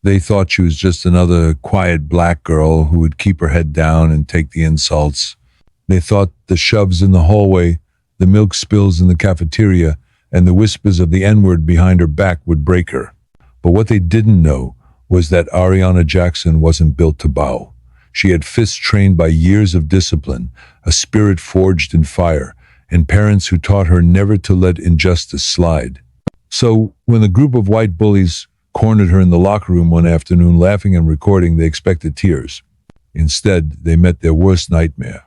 They thought she was just another quiet black girl who would keep her head down and take the insults. They thought the shoves in the hallway, the milk spills in the cafeteria, and the whispers of the N-word behind her back would break her. But what they didn't know was that Ariana Jackson wasn't built to bow. She had fists trained by years of discipline, a spirit forged in fire, and parents who taught her never to let injustice slide. So, when a group of white bullies cornered her in the locker room one afternoon laughing and recording, they expected tears. Instead, they met their worst nightmare.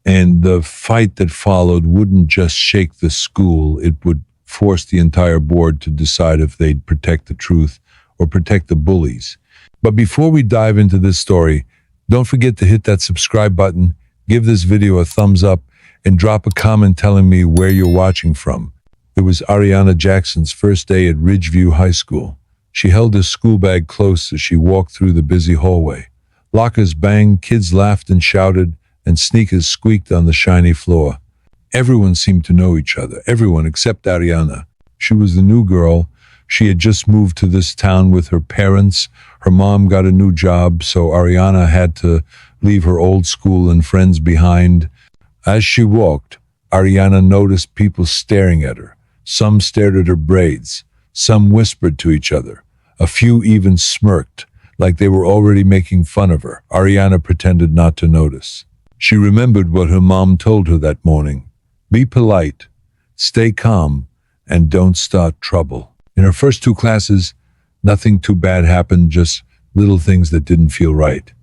And the fight that followed wouldn't just shake the school, it would force the entire board to decide if they'd protect the truth or protect the bullies. But before we dive into this story, don't forget to hit that subscribe button, give this video a thumbs up, and drop a comment telling me where you're watching from. It was Ariana Jackson's first day at Ridgeview High School. She held her school bag close as she walked through the busy hallway. Lockers banged, kids laughed and shouted, and sneakers squeaked on the shiny floor. Everyone seemed to know each other, everyone except Ariana. She was the new girl. She had just moved to this town with her parents. Her mom got a new job, so Ariana had to leave her old school and friends behind. As she walked, Ariana noticed people staring at her. Some stared at her braids. Some whispered to each other. A few even smirked, like they were already making fun of her. Ariana pretended not to notice. She remembered what her mom told her that morning. Be polite, stay calm, and don't start trouble. In her first two classes, nothing too bad happened, just little things that didn't feel right.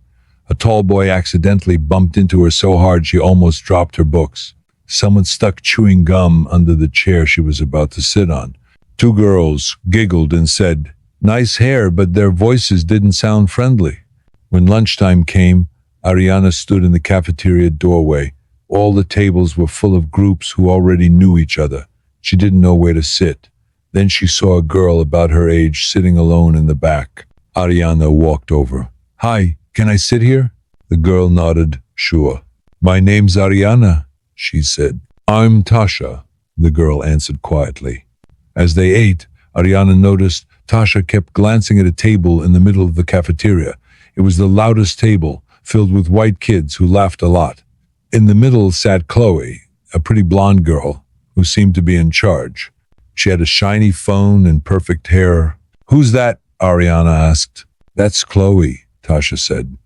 A tall boy accidentally bumped into her so hard she almost dropped her books. Someone stuck chewing gum under the chair she was about to sit on. Two girls giggled and said, "Nice hair," but their voices didn't sound friendly. When lunchtime came, Ariana stood in the cafeteria doorway. All the tables were full of groups who already knew each other. She didn't know where to sit. Then she saw a girl about her age sitting alone in the back. Ariana walked over. "Hi, can I sit here?" The girl nodded, "Sure." "My name's Ariana," she said. "I'm Tasha," the girl answered quietly. As they ate, Ariana noticed Tasha kept glancing at a table in the middle of the cafeteria. It was the loudest table, filled with white kids who laughed a lot. In the middle sat Chloe, a pretty blonde girl who seemed to be in charge. She had a shiny phone and perfect hair. "Who's that?" Ariana asked. "That's Chloe," Tasha said.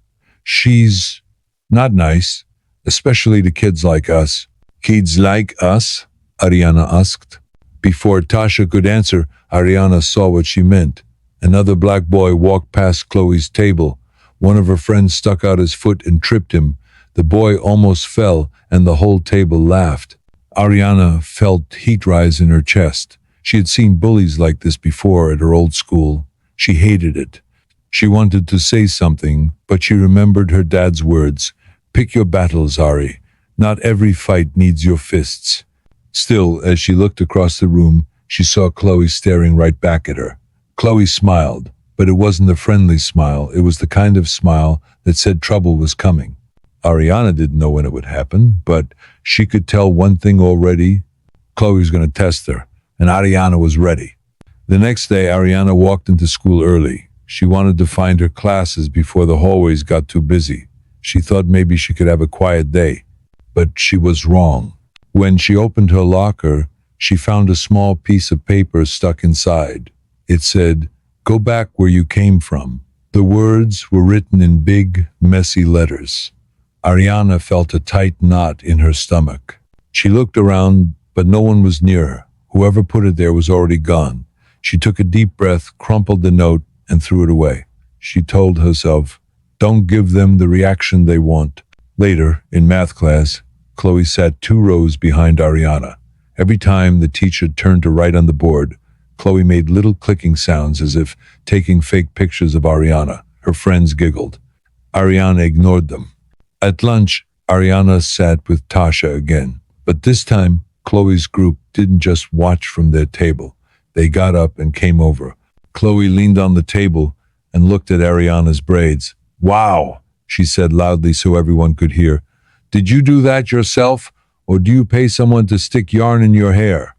"She's not nice, especially to kids like us." "Kids like us?" Ariana asked. Before Tasha could answer, Ariana saw what she meant. Another black boy walked past Chloe's table. One of her friends stuck out his foot and tripped him. The boy almost fell, and the whole table laughed. Ariana felt heat rise in her chest. She had seen bullies like this before at her old school. She hated it. She wanted to say something, but she remembered her dad's words. "Pick your battles, Ari. Not every fight needs your fists." Still, as she looked across the room, she saw Chloe staring right back at her. Chloe smiled, but it wasn't a friendly smile. It was the kind of smile that said trouble was coming. Ariana didn't know when it would happen, but she could tell one thing already. Chloe was going to test her, and Ariana was ready. The next day, Ariana walked into school early. She wanted to find her classes before the hallways got too busy. She thought maybe she could have a quiet day, but she was wrong. When she opened her locker, she found a small piece of paper stuck inside. It said, "Go back where you came from." The words were written in big, messy letters. Ariana felt a tight knot in her stomach. She looked around, but no one was near her. Whoever put it there was already gone. She took a deep breath, crumpled the note, and threw it away. She told herself, "Don't give them the reaction they want." Later, in math class, Chloe sat 2 rows behind Ariana. Every time the teacher turned to write on the board, Chloe made little clicking sounds as if taking fake pictures of Ariana. Her friends giggled. Ariana ignored them. At lunch, Ariana sat with Tasha again. But this time, Chloe's group didn't just watch from their table. They got up and came over. Chloe leaned on the table and looked at Ariana's braids. "Wow," she said loudly so everyone could hear. "Did you do that yourself, or do you pay someone to stick yarn in your hair?"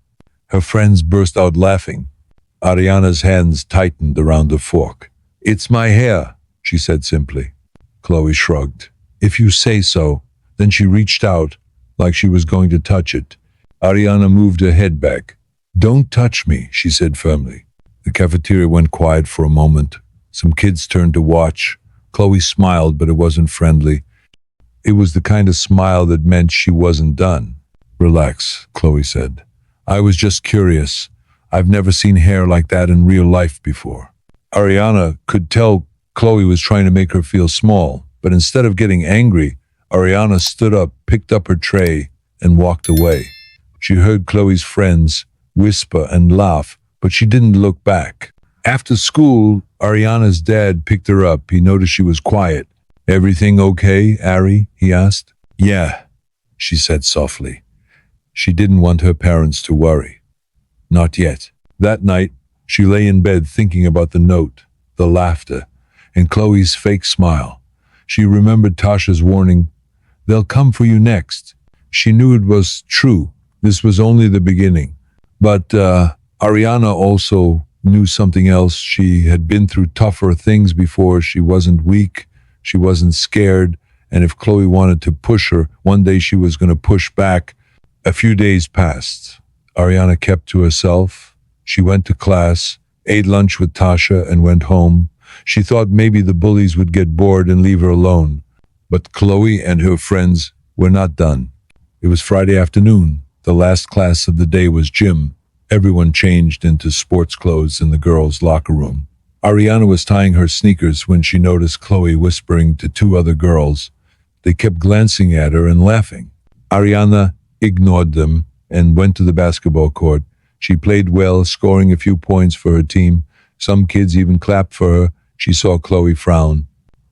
Her friends burst out laughing. Ariana's hands tightened around the fork. It's my hair, she said simply. Chloe shrugged. If you say so. Then she reached out, like she was going to touch it. Ariana moved her head back. Don't touch me, she said firmly. The cafeteria went quiet for a moment. Some kids turned to watch. Chloe smiled, but it wasn't friendly. It was the kind of smile that meant she wasn't done. Relax, Chloe said. I was just curious. I've never seen hair like that in real life before. Ariana could tell Chloe was trying to make her feel small, but instead of getting angry, Ariana stood up, picked up her tray, and walked away. She heard Chloe's friends whisper and laugh, but she didn't look back. After school, Ariana's dad picked her up. He noticed she was quiet. Everything okay, Ari? He asked. Yeah, she said softly. She didn't want her parents to worry. Not yet. That night, she lay in bed thinking about the note, the laughter, and Chloe's fake smile. She remembered Tasha's warning, they'll come for you next. She knew it was true. This was only the beginning. But Ariana also knew something else. She had been through tougher things before. She wasn't weak. She wasn't scared. And if Chloe wanted to push her, one day she was going to push back. A few days passed. Ariana kept to herself. She went to class, ate lunch with Tasha, and went home. She thought maybe the bullies would get bored and leave her alone. But Chloe and her friends were not done. It was Friday afternoon. The last class of the day was gym. Everyone changed into sports clothes in the girls' locker room. Ariana was tying her sneakers when she noticed Chloe whispering to two other girls. They kept glancing at her and laughing. Ariana ignored them and went to the basketball court. She played well, scoring a few points for her team. Some kids even clapped for her. She saw Chloe frown.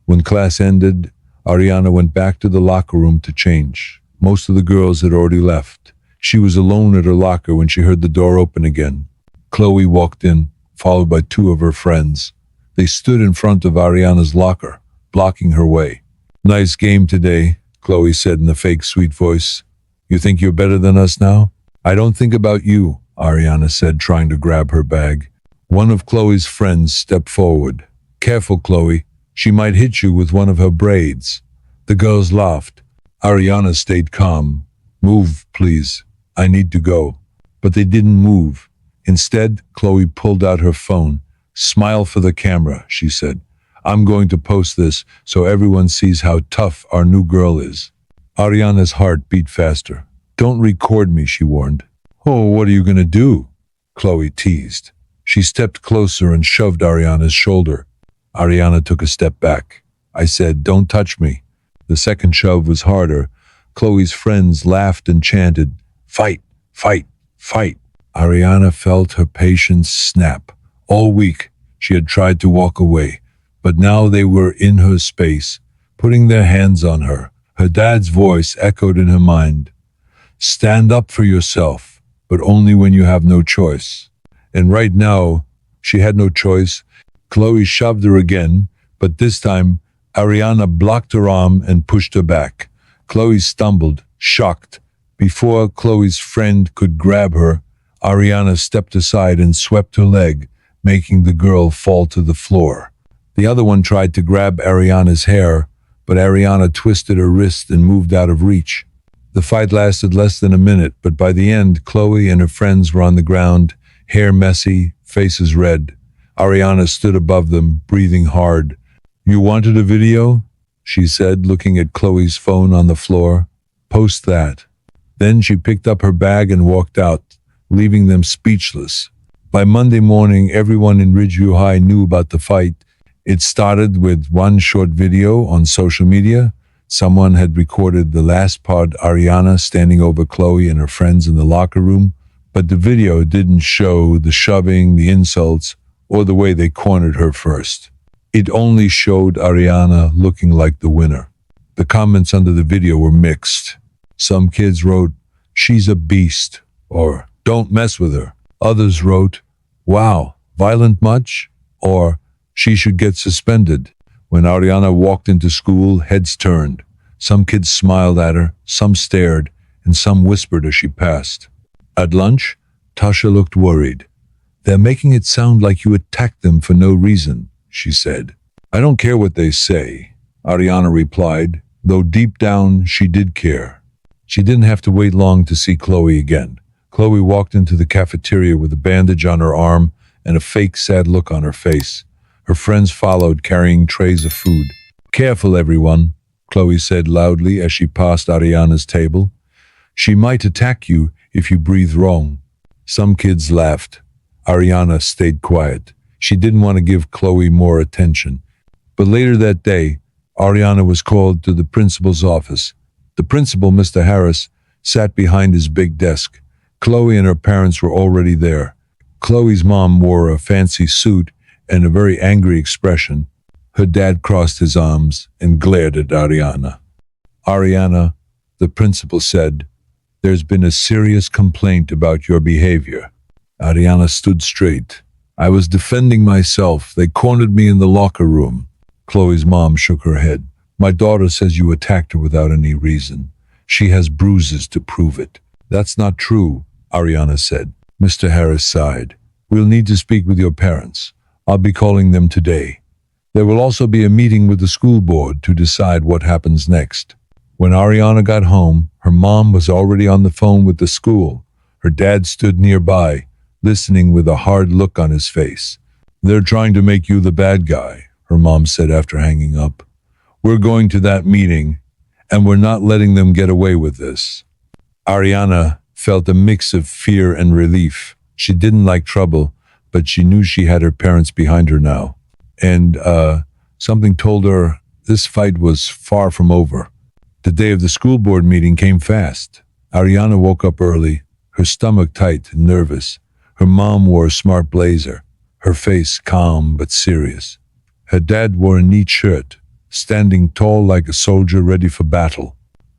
When class ended, Ariana went back to the locker room to change. Most of the girls had already left. She was alone at her locker when she heard the door open again. Chloe walked in, followed by two of her friends. They stood in front of Ariana's locker, blocking her way. Nice game today, Chloe said in a fake sweet voice. You think you're better than us now? I don't think about you, Ariana said, trying to grab her bag. One of Chloe's friends stepped forward. Careful, Chloe. She might hit you with one of her braids. The girls laughed. Ariana stayed calm. Move, please. I need to go. But they didn't move. Instead, Chloe pulled out her phone. Smile for the camera, she said. I'm going to post this so everyone sees how tough our new girl is. Ariana's heart beat faster. Don't record me, she warned. Oh, what are you going to do? Chloe teased. She stepped closer and shoved Ariana's shoulder. Ariana took a step back. I said, don't touch me. The second shove was harder. Chloe's friends laughed and chanted, fight, fight, fight. Ariana felt her patience snap. All week, she had tried to walk away, but now they were in her space, putting their hands on her. Her dad's voice echoed in her mind. Stand up for yourself, but only when you have no choice. And right now, she had no choice. Chloe shoved her again, but this time, Ariana blocked her arm and pushed her back. Chloe stumbled, shocked. Before Chloe's friend could grab her, Ariana stepped aside and swept her leg, making the girl fall to the floor. The other one tried to grab Ariana's hair, but Ariana twisted her wrist and moved out of reach. The fight lasted less than a minute, but by the end, Chloe and her friends were on the ground, hair messy, faces red. Ariana stood above them, breathing hard. You wanted a video? She said, looking at Chloe's phone on the floor. Post that. Then she picked up her bag and walked out, leaving them speechless. By Monday morning, everyone in Ridgeview High knew about the fight. It started with one short video on social media. Someone had recorded the last part, Ariana standing over Chloe and her friends in the locker room, but the video didn't show the shoving, the insults, or the way they cornered her first. It only showed Ariana looking like the winner. The comments under the video were mixed. Some kids wrote, she's a beast, or don't mess with her. Others wrote, wow, violent much? Or she should get suspended. When Ariana walked into school, heads turned. Some kids smiled at her, some stared, and some whispered as she passed. At lunch, Tasha looked worried. They're making it sound like you attacked them for no reason. she said. I don't care what they say, Ariana replied, though deep down she did care. She didn't have to wait long to see Chloe again. Chloe walked into the cafeteria with a bandage on her arm and a fake sad look on her face. Her friends followed, carrying trays of food. Careful, everyone, Chloe said loudly as she passed Ariana's table. She might attack you if you breathe wrong. Some kids laughed. Ariana stayed quiet. She didn't want to give Chloe more attention. But later that day, Ariana was called to the principal's office. The principal, Mr. Harris, sat behind his big desk. Chloe and her parents were already there. Chloe's mom wore a fancy suit and a very angry expression. Her dad crossed his arms and glared at Ariana. Ariana, the principal said, there's been a serious complaint about your behavior. Ariana stood straight. I was defending myself. They cornered me in the locker room. Chloe's mom shook her head. My daughter says you attacked her without any reason. She has bruises to prove it. That's not true, Ariana said. Mr. Harris sighed. We'll need to speak with your parents. I'll be calling them today. There will also be a meeting with the school board to decide what happens next. When Ariana got home, her mom was already on the phone with the school. Her dad stood nearby, listening with a hard look on his face. They're trying to make you the bad guy, her mom said after hanging up. We're going to that meeting, and we're not letting them get away with this. Ariana felt a mix of fear and relief. She didn't like trouble, but she knew she had her parents behind her now. And something told her this fight was far from over. The day of the school board meeting came fast. Ariana woke up early, her stomach tight and nervous. Her mom wore a smart blazer, her face calm but serious. Her dad wore a neat shirt, standing tall like a soldier ready for battle.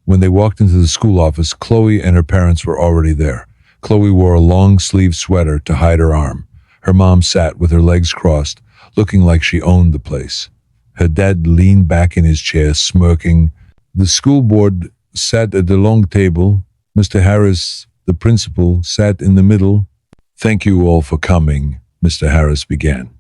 When they walked into the school office, Chloe and her parents were already there. Chloe wore a long-sleeved sweater to hide her arm. Her mom sat with her legs crossed, looking like she owned the place. Her dad leaned back in his chair, smirking. The school board sat at the long table. Mr. Harris, the principal, sat in the middle. Thank you all for coming, Mr. Harris began.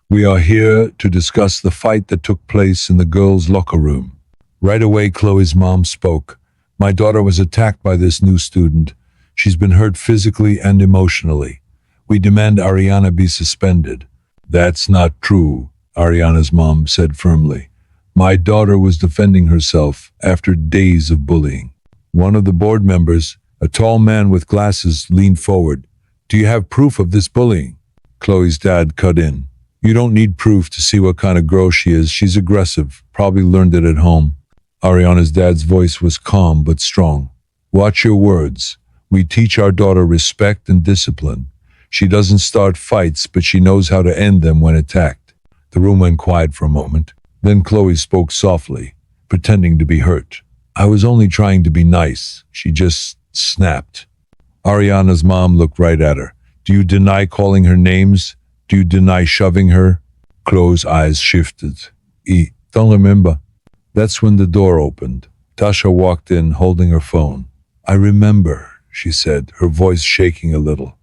We are here to discuss the fight that took place in the girls' locker room. Right away, Chloe's mom spoke. My daughter was attacked by this new student. She's been hurt physically and emotionally. We demand Ariana be suspended. That's not true, Ariana's mom said firmly. My daughter was defending herself after days of bullying. One of the board members, a tall man with glasses, leaned forward. Do you have proof of this bullying? Chloe's dad cut in. You don't need proof to see what kind of girl she is. She's aggressive, probably learned it at home. Ariana's dad's voice was calm but strong. Watch your words. We teach our daughter respect and discipline. She doesn't start fights, but she knows how to end them when attacked. The room went quiet for a moment. Then Chloe spoke softly, pretending to be hurt. I was only trying to be nice. She just snapped. Ariana's mom looked right at her. Do you deny calling her names? Do you deny shoving her? Chloe's eyes shifted. Don't remember. That's when the door opened. Tasha walked in, holding her phone. I remember, she said, her voice shaking a little.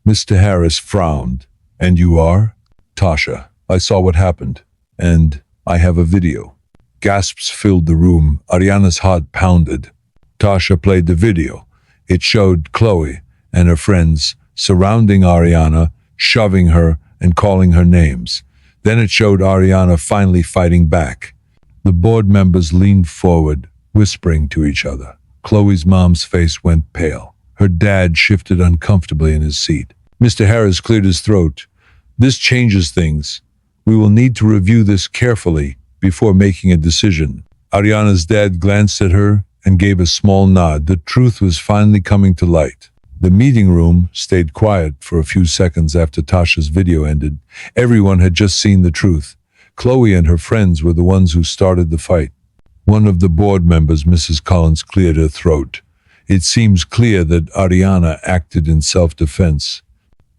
Mr. Harris frowned. And you are? Tasha, I saw what happened. And I have a video. Gasps filled the room. Ariana's heart pounded. Tasha played the video. It showed Chloe and her friends surrounding Ariana, shoving her and calling her names. Then it showed Ariana finally fighting back. The board members leaned forward, whispering to each other. Chloe's mom's face went pale. Her dad shifted uncomfortably in his seat. Mr. Harris cleared his throat. This changes things. We will need to review this carefully before making a decision. Ariana's dad glanced at her and gave a small nod. The truth was finally coming to light. The meeting room stayed quiet for a few seconds after Tasha's video ended. Everyone had just seen the truth. Chloe and her friends were the ones who started the fight. One of the board members, Mrs. Collins, cleared her throat. It seems clear that Ariana acted in self-defense.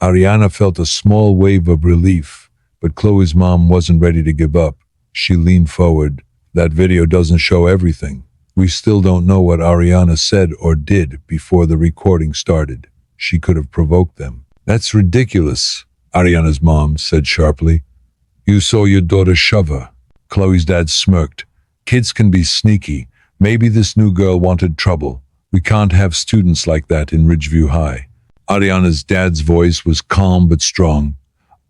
Ariana felt a small wave of relief, but Chloe's mom wasn't ready to give up. She leaned forward. That video doesn't show everything. We still don't know what Ariana said or did before the recording started. She could have provoked them. That's ridiculous, Ariana's mom said sharply. You saw your daughter shove her. Chloe's dad smirked. Kids can be sneaky. Maybe this new girl wanted trouble. We can't have students like that in Ridgeview High. Ariana's dad's voice was calm but strong.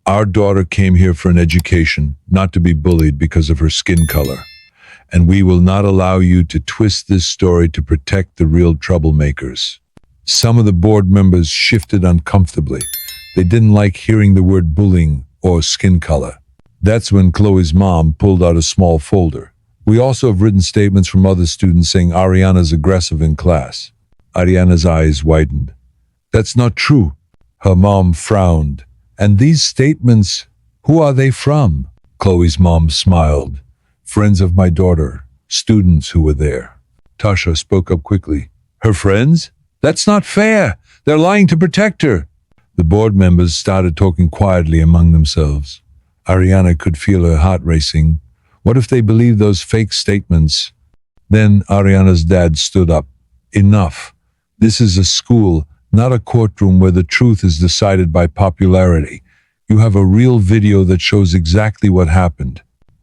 Our daughter came here for an education, not to be bullied because of her skin color. And we will not allow you to twist this story to protect the real troublemakers. Some of the board members shifted uncomfortably. They didn't like hearing the word bullying or skin color. That's when Chloe's mom pulled out a small folder. We also have written statements from other students saying Ariana's aggressive in class. Ariana's eyes widened. That's not true. Her mom frowned. And these statements, who are they from? Chloe's mom smiled. Friends of my daughter, students who were there. Tasha spoke up quickly. Her friends? That's not fair. They're lying to protect her. The board members started talking quietly among themselves. Ariana could feel her heart racing. What if they believed those fake statements? Then Ariana's dad stood up. Enough. This is a school, not a courtroom where the truth is decided by popularity. You have a real video that shows exactly what happened.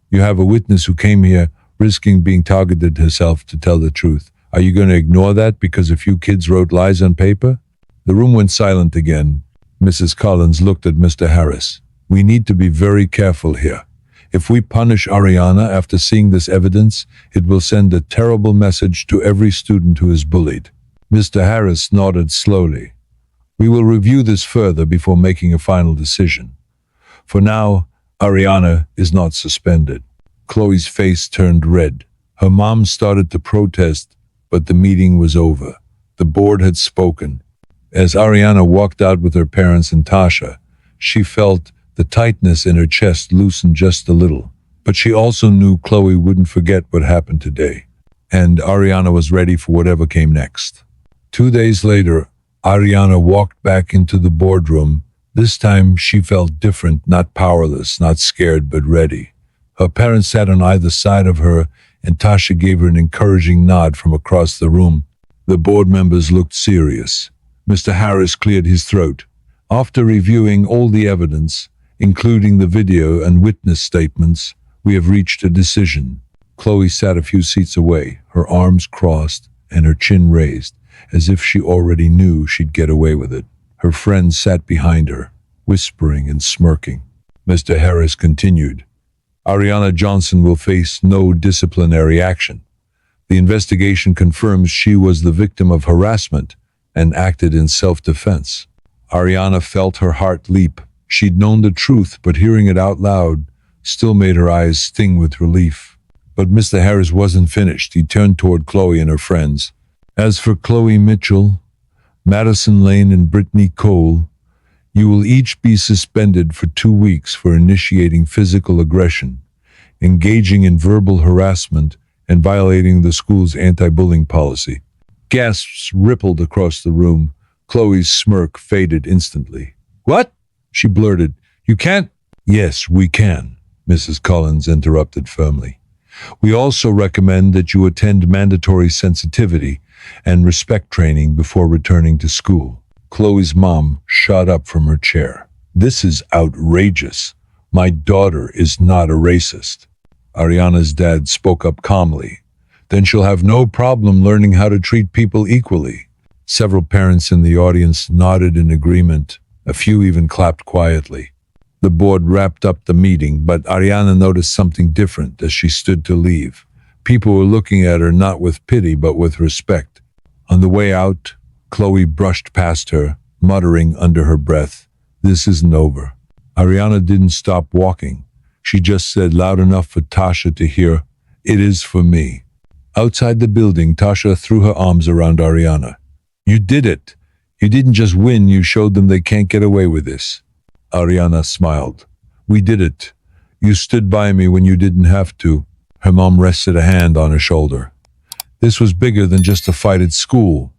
You have a witness who came here risking being targeted herself to tell the truth. Are you going to ignore that because a few kids wrote lies on paper? The room went silent again. Mrs. Collins looked at Mr. Harris. We need to be very careful here. If we punish Ariana after seeing this evidence, it will send a terrible message to every student who is bullied. Mr. Harris nodded slowly. We will review this further before making a final decision. For now, Ariana is not suspended. Chloe's face turned red. Her mom started to protest, but the meeting was over. The board had spoken. As Ariana walked out with her parents and Tasha, she felt the tightness in her chest loosen just a little. But she also knew Chloe wouldn't forget what happened today. And Ariana was ready for whatever came next. 2 days later, Ariana walked back into the boardroom. This time she felt different, not powerless, not scared, but ready. Her parents sat on either side of her, and Tasha gave her an encouraging nod from across the room. The board members looked serious. Mr. Harris cleared his throat. After reviewing all the evidence, including the video and witness statements, we have reached a decision. Chloe sat a few seats away, her arms crossed and her chin raised, as if she already knew she'd get away with it. Her friends sat behind her, whispering and smirking. Mr. Harris continued. Ariana Johnson will face no disciplinary action. The investigation confirms she was the victim of harassment and acted in self-defense. Ariana felt her heart leap. She'd known the truth, but hearing it out loud still made her eyes sting with relief. But Mr. Harris wasn't finished. He turned toward Chloe and her friends. As for Chloe Mitchell, Madison Lane, and Brittany Cole, you will each be suspended for 2 weeks for initiating physical aggression, engaging in verbal harassment, and violating the school's anti-bullying policy. Gasps rippled across the room. Chloe's smirk faded instantly. What? She blurted. You can't. Yes, we can, Mrs. Collins interrupted firmly. We also recommend that you attend mandatory sensitivity and respect training before returning to school. Chloe's mom shot up from her chair. This is outrageous. My daughter is not a racist. Ariana's dad spoke up calmly. Then she'll have no problem learning how to treat people equally. Several parents in the audience nodded in agreement. A few even clapped quietly. The board wrapped up the meeting, but Ariana noticed something different as she stood to leave. People were looking at her not with pity but with respect. On the way out, Chloe brushed past her, muttering under her breath, "This isn't over." Ariana didn't stop walking. She just said loud enough for Tasha to hear, "It is for me." Outside the building, Tasha threw her arms around Ariana. "You did it. You didn't just win, you showed them they can't get away with this." Ariana smiled. "We did it. You stood by me when you didn't have to." Her mom rested a hand on her shoulder. "This was bigger than just a fight at school.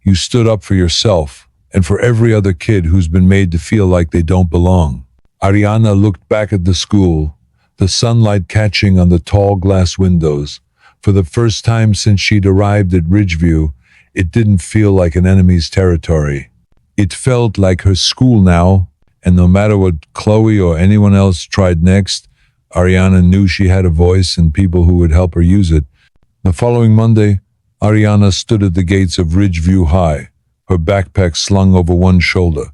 You stood up for yourself and for every other kid who's been made to feel like they don't belong." Ariana looked back at the school, the sunlight catching on the tall glass windows. For the first time since she'd arrived at Ridgeview, it didn't feel like an enemy's territory. It felt like her school now, and no matter what Chloe or anyone else tried next, Ariana knew she had a voice and people who would help her use it. The following Monday, Ariana stood at the gates of Ridgeview High, her backpack slung over one shoulder.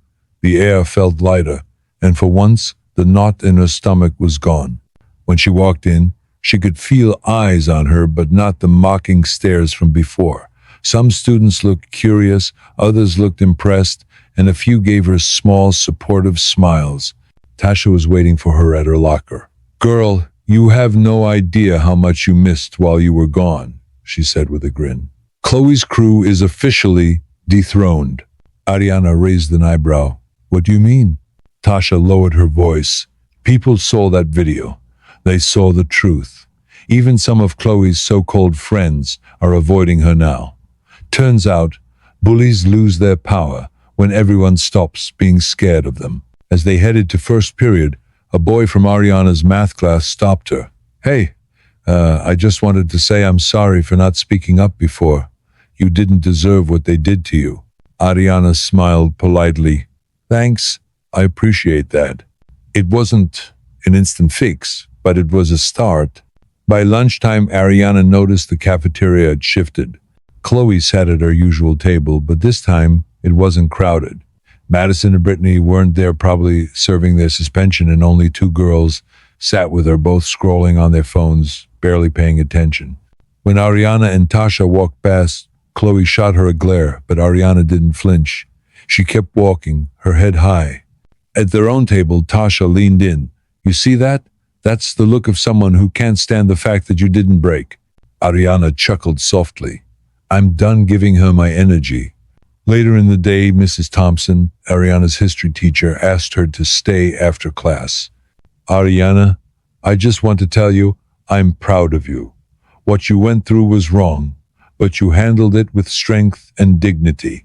The air felt lighter, and for once, the knot in her stomach was gone. When she walked in, she could feel eyes on her, but not the mocking stares from before. Some students looked curious, others looked impressed, and a few gave her small, supportive smiles. Tasha was waiting for her at her locker. "Girl, you have no idea how much you missed while you were gone," she said with a grin. "Chloe's crew is officially dethroned." Ariana raised an eyebrow. "What do you mean?" Tasha lowered her voice. "People saw that video. They saw the truth. Even some of Chloe's so-called friends are avoiding her now. Turns out, bullies lose their power when everyone stops being scared of them." As they headed to first period, a boy from Ariana's math class stopped her. "Hey, I just wanted to say I'm sorry for not speaking up before. You didn't deserve what they did to you." Ariana smiled politely. "Thanks, I appreciate that." It wasn't an instant fix, but it was a start. By lunchtime, Ariana noticed the cafeteria had shifted. Chloe sat at her usual table, but this time it wasn't crowded. Madison and Brittany weren't there, probably serving their suspension, and only two girls sat with her, both scrolling on their phones, barely paying attention. When Ariana and Tasha walked past, Chloe shot her a glare, but Ariana didn't flinch. She kept walking, her head high. At their own table, Tasha leaned in. "You see that? That's the look of someone who can't stand the fact that you didn't break." Ariana chuckled softly. "I'm done giving her my energy." Later in the day, Mrs. Thompson, Ariana's history teacher, asked her to stay after class. "Ariana, I just want to tell you, I'm proud of you. What you went through was wrong, but you handled it with strength and dignity.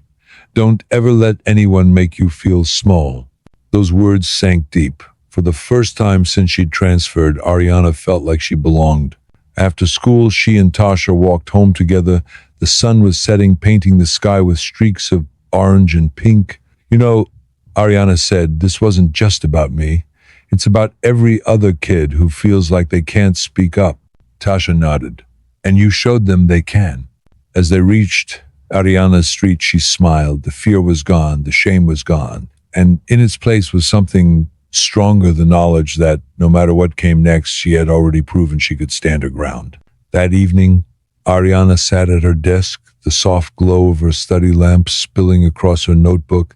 Don't ever let anyone make you feel small." Those words sank deep. For the first time since she'd transferred, Ariana felt like she belonged. After school, she and Tasha walked home together. The sun was setting, painting the sky with streaks of orange and pink. "You know," Ariana said, "this wasn't just about me. It's about every other kid who feels like they can't speak up." Tasha nodded. "And you showed them they can." As they reached Ariana's street, she smiled. The fear was gone, the shame was gone, and in its place was something stronger, the knowledge that no matter what came next, she had already proven she could stand her ground. That evening, Ariana sat at her desk, the soft glow of her study lamp spilling across her notebook.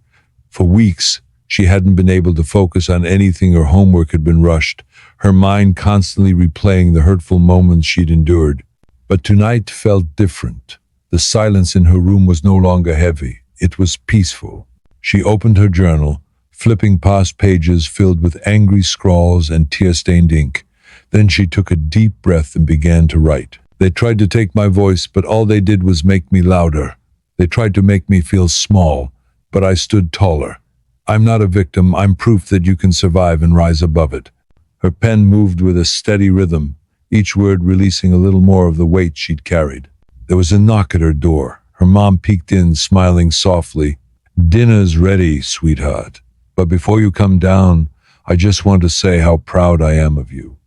For weeks, she hadn't been able to focus on anything. Her homework had been rushed, her mind constantly replaying the hurtful moments she'd endured. But tonight felt different. The silence in her room was no longer heavy. It was peaceful. She opened her journal, flipping past pages filled with angry scrawls and tear-stained ink. Then she took a deep breath and began to write. "They tried to take my voice, but all they did was make me louder. They tried to make me feel small, but I stood taller. I'm not a victim. I'm proof that you can survive and rise above it." Her pen moved with a steady rhythm, each word releasing a little more of the weight she'd carried. There was a knock at her door. Her mom peeked in, smiling softly. "Dinner's ready, sweetheart. But before you come down, I just want to say how proud I am of you.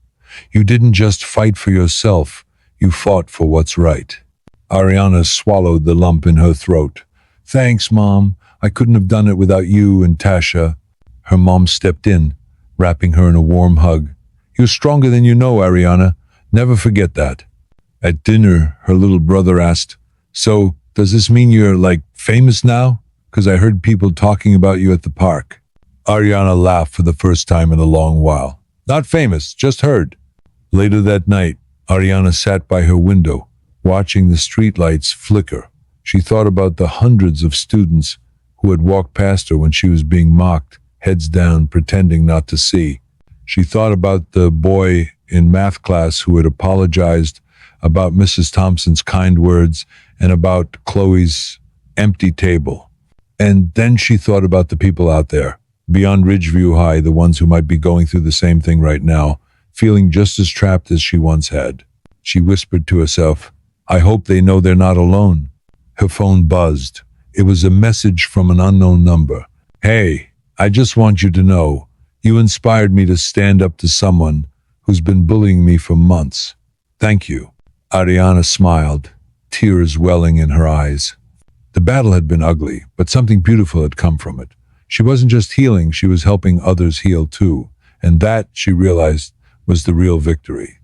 You didn't just fight for yourself, you fought for what's right." Ariana swallowed the lump in her throat. "Thanks, Mom. I couldn't have done it without you and Tasha." Her mom stepped in, wrapping her in a warm hug. "You're stronger than you know, Ariana. Never forget that." At dinner, her little brother asked, "So, does this mean you're, like, famous now? 'Cause I heard people talking about you at the park." Ariana laughed for the first time in a long while. "Not famous, just heard." Later that night, Ariana sat by her window, watching the streetlights flicker. She thought about the hundreds of students who had walked past her when she was being mocked, heads down, pretending not to see. She thought about the boy in math class who had apologized, about Mrs. Thompson's kind words, and about Chloe's empty table. And then she thought about the people out there, beyond Ridgeview High, the ones who might be going through the same thing right now, feeling just as trapped as she once had. She whispered to herself, "I hope they know they're not alone." Her phone buzzed. It was a message from an unknown number. "Hey, I just want you to know, you inspired me to stand up to someone who's been bullying me for months. Thank you. Ariana smiled, tears welling in her eyes. The battle had been ugly, but something beautiful had come from it. She wasn't just healing, she was helping others heal too. And that, she realized, was the real victory.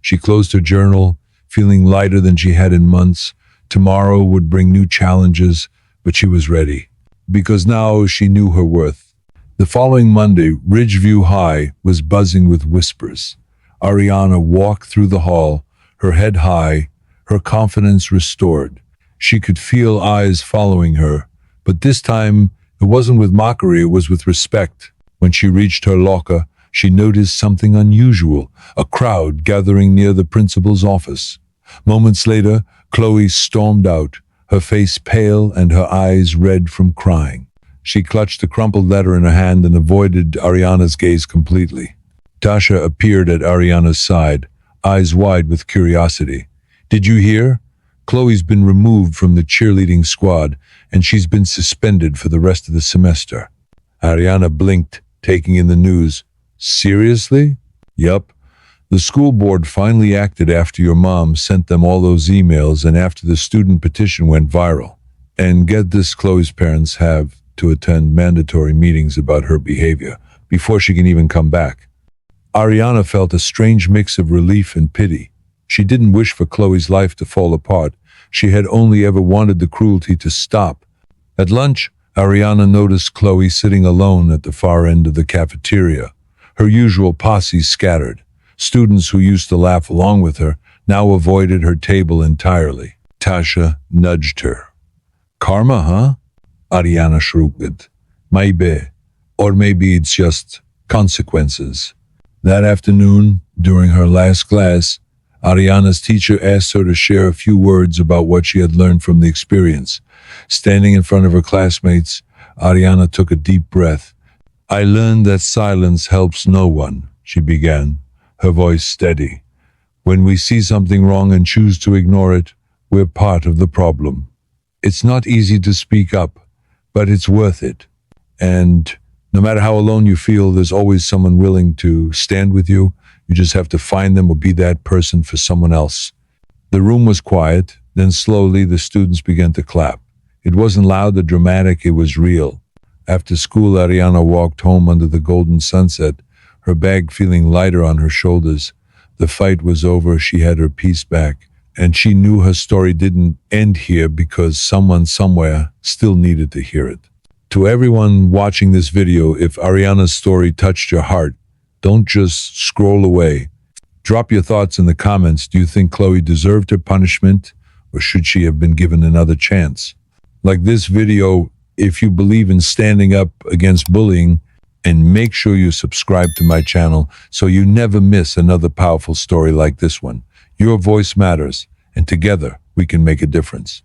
She closed her journal, feeling lighter than she had in months. Tomorrow would bring new challenges, but she was ready. Because now she knew her worth. The following Monday, Ridgeview High was buzzing with whispers. Ariana walked through the hall, her head high, her confidence restored. She could feel eyes following her, but this time it wasn't with mockery, it was with respect. When she reached her locker, she noticed something unusual, a crowd gathering near the principal's office. Moments later, Chloe stormed out, her face pale and her eyes red from crying. She clutched the crumpled letter in her hand and avoided Ariana's gaze completely. Tasha appeared at Ariana's side, eyes wide with curiosity. Did you hear? Chloe's been removed from the cheerleading squad, and she's been suspended for the rest of the semester. Ariana blinked, taking in the news. Seriously? Yup. The school board finally acted after your mom sent them all those emails and after the student petition went viral. And get this, Chloe's parents have to attend mandatory meetings about her behavior before she can even come back. Ariana felt a strange mix of relief and pity. She didn't wish for Chloe's life to fall apart. She had only ever wanted the cruelty to stop. At lunch, Ariana noticed Chloe sitting alone at the far end of the cafeteria. Her usual posse scattered. Students who used to laugh along with her now avoided her table entirely. Tasha nudged her. Karma, huh? Ariana shrugged. Maybe. Or maybe it's just consequences. That afternoon, during her last class, Ariana's teacher asked her to share a few words about what she had learned from the experience. Standing in front of her classmates, Ariana took a deep breath. I learned that silence helps no one, she began, her voice steady. When we see something wrong and choose to ignore it, we're part of the problem. It's not easy to speak up, but it's worth it. And no matter how alone you feel, there's always someone willing to stand with you. You just have to find them or be that person for someone else. The room was quiet, then slowly the students began to clap. It wasn't loud or dramatic, it was real. After school, Ariana walked home under the golden sunset, her bag feeling lighter on her shoulders. The fight was over, she had her peace back, and she knew her story didn't end here because someone somewhere still needed to hear it. To everyone watching this video, if Ariana's story touched your heart, don't just scroll away. Drop your thoughts in the comments. Do you think Chloe deserved her punishment, or should she have been given another chance? Like this video if you believe in standing up against bullying, and make sure you subscribe to my channel so you never miss another powerful story like this one. Your voice matters, and together we can make a difference.